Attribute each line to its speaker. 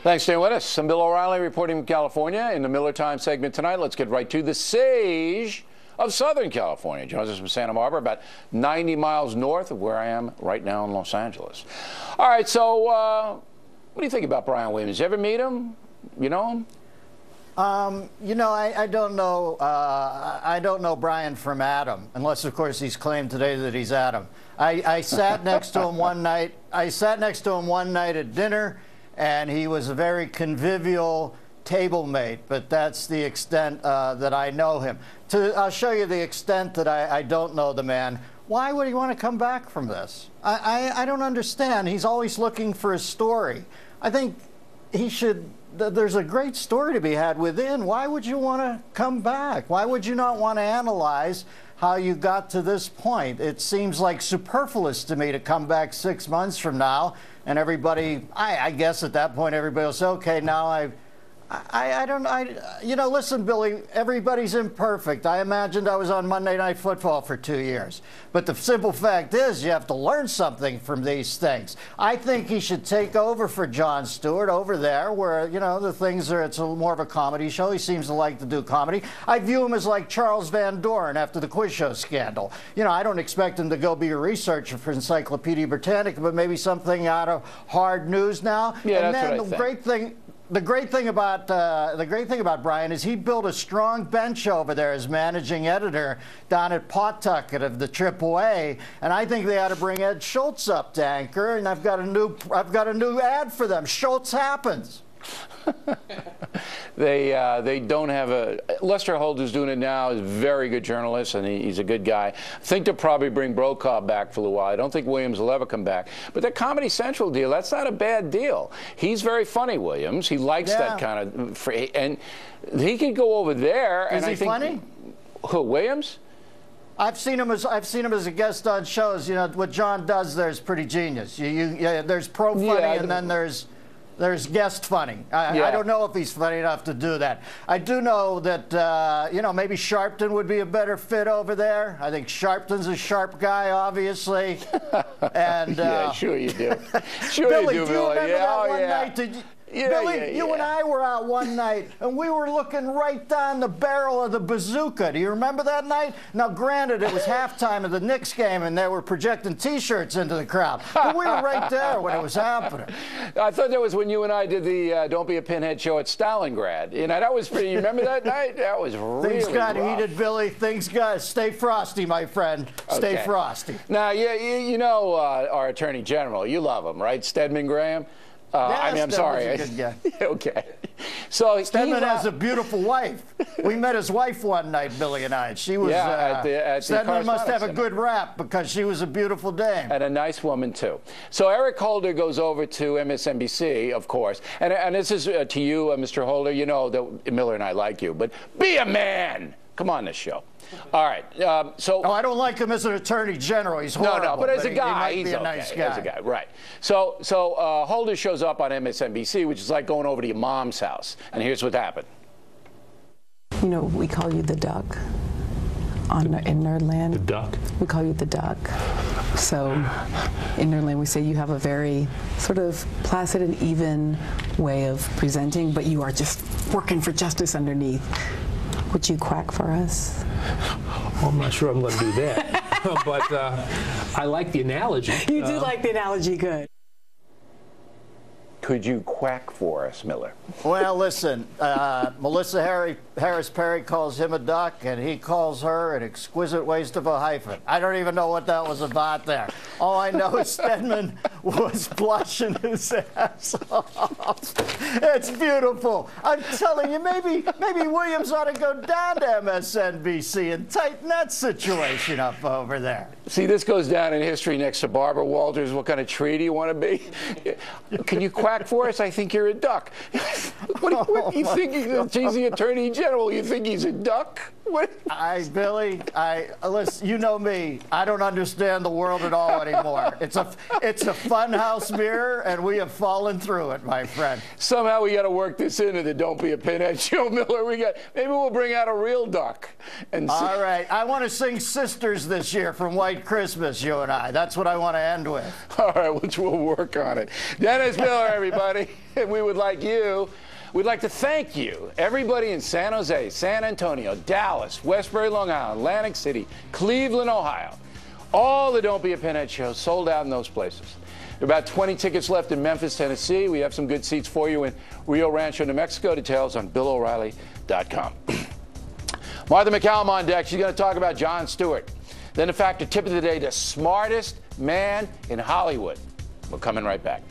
Speaker 1: Thanks for staying with us. I'm Bill O'Reilly reporting from California. In the Miller Time segment tonight, let's get right to the sage of Southern California. Joins us from Santa Barbara, about 90 miles north of where I am right now in Los Angeles. All right, so what do you think about Brian Williams? You ever meet him? You know him?
Speaker 2: I don't know. I don't know Brian from Adam, unless, of course, he's claimed today that he's Adam. I sat next to him one night. I sat next to him one night at dinner, and he was a very convivial table mate. But that's the extent that I know him. I'll show you the extent that I don't know the man. Why would he want to come back from this? I don't understand. He's always looking for a story. I think he should. There's a great story to be had within. Why would you want to come back? Why would you not want to analyze how you got to this point? It seems like superfluous to me to come back 6 months from now and everybody, I guess at that point everybody will say, okay, now listen, Billy, everybody's imperfect. I imagined I was on Monday Night Football for 2 years. But the simple fact is you have to learn something from these things. I think he should take over for Jon Stewart over there where, the things are, it's more of a comedy show. He seems to like to do comedy. I view him as like Charles Van Doren after the quiz show scandal. I don't expect him to go be a researcher for Encyclopedia Britannica, but maybe something out of Hard News now.
Speaker 1: Yeah,
Speaker 2: and
Speaker 1: that's
Speaker 2: then
Speaker 1: what I think.
Speaker 2: The great thing about Brian is he built a strong bench over there as managing editor down at Pawtucket of the AAA, and I think they ought to bring Ed Schultz up to anchor. And I've got a new ad for them. Schultz happens.
Speaker 1: They don't have a. Lester Holt, who's doing it now, is a very good journalist, and he's a good guy. I think they'll probably bring Brokaw back for a while. I don't think Williams will ever come back. But the Comedy Central deal, that's not a bad deal. He's very funny, Williams. He likes that kind of, and he can go over there.
Speaker 2: Is he funny?
Speaker 1: Who, Williams?
Speaker 2: I've seen him as a guest on shows. What John does there is pretty genius. There's pro funny, and then there's guest funny. I don't know if he's funny enough to do that. I do know that, maybe Sharpton would be a better fit over there. I think Sharpton's a sharp guy, obviously. And
Speaker 1: yeah, sure you do. Sure
Speaker 2: Billy,
Speaker 1: you do,
Speaker 2: do you remember that one night? Billy, you and I were out one night, and we were looking right down the barrel of the bazooka. Do you remember that night? Now, granted, it was halftime of the Knicks game, and they were projecting T-shirts into the crowd. But we were right there when it was happening.
Speaker 1: I thought that was when you and I did the Don't Be a Pinhead show at Stalingrad. That was pretty. You remember that night? That was really
Speaker 2: Things got
Speaker 1: rough.
Speaker 2: heated, Billy. Things got. Stay frosty, my friend. Stay frosty.
Speaker 1: Now, our Attorney General. You love him, right? Stedman Graham? I'm sorry.
Speaker 2: Was a good guy.
Speaker 1: Okay. So
Speaker 2: Stedman has a beautiful wife. We met his wife one night, Billy and I. She was.
Speaker 1: At
Speaker 2: Stedman must have a
Speaker 1: Center.
Speaker 2: good rap because she was a beautiful dame.
Speaker 1: And a nice woman, too. So Eric Holder goes over to MSNBC, of course. And this is to you, Mr. Holder. You know that Miller and I like you. But be a man. Come on this show. All right.
Speaker 2: I don't like him as an attorney general. He's horrible.
Speaker 1: No, but as a guy,
Speaker 2: he's
Speaker 1: okay.
Speaker 2: Nice guy.
Speaker 1: As a guy, right. So Holder shows up on MSNBC, which is like going over to your mom's house. And here's what happened.
Speaker 3: We call you the duck in Nerdland.
Speaker 4: The duck?
Speaker 3: We call you the duck. So in Nerdland, we say you have a very sort of placid and even way of presenting, but you are just working for justice underneath. Would you quack for us?
Speaker 4: Well, I'm not sure I'm going to do that, but I like the analogy.
Speaker 3: You do like the analogy, good.
Speaker 1: Could you quack for us, Miller?
Speaker 2: Well, listen, Melissa Harris Perry calls him a duck, and he calls her an exquisite waste of a hyphen. I don't even know what that was about there. All I know is Stedman was blushing his ass off. It's beautiful. I'm telling you, maybe Williams ought to go down to MSNBC and tighten that situation up over there.
Speaker 1: See, this goes down in history next to Barbara Walters. What kind of tree do you want to be? Can you quack for us? I think you're a duck. What do you think? He's the Attorney General. You think he's a duck? What?
Speaker 2: Billy, listen, you know me. I don't understand the world at all anymore. It's a funhouse mirror, and we have fallen through it, my friend.
Speaker 1: Somehow we got to work this into the Don't Be a Pinhead show, Miller. Maybe we'll bring out a real duck. All
Speaker 2: right. I want to sing Sisters this year from White Christmas, you and I. That's what I want to end with.
Speaker 1: All right, which we'll work on it. Dennis Miller, everybody. We'd like to thank you, everybody in San Jose, San Antonio, Dallas, Westbury, Long Island, Atlantic City, Cleveland, Ohio. All the Don't Be a Pinhead shows sold out in those places. There are about 20 tickets left in Memphis, Tennessee. We have some good seats for you in Rio Rancho, New Mexico. Details on BillO'Reilly.com. Martha McCallum on deck. She's going to talk about Jon Stewart. Then, in fact, a tip of the day, the smartest man in Hollywood. We're coming right back.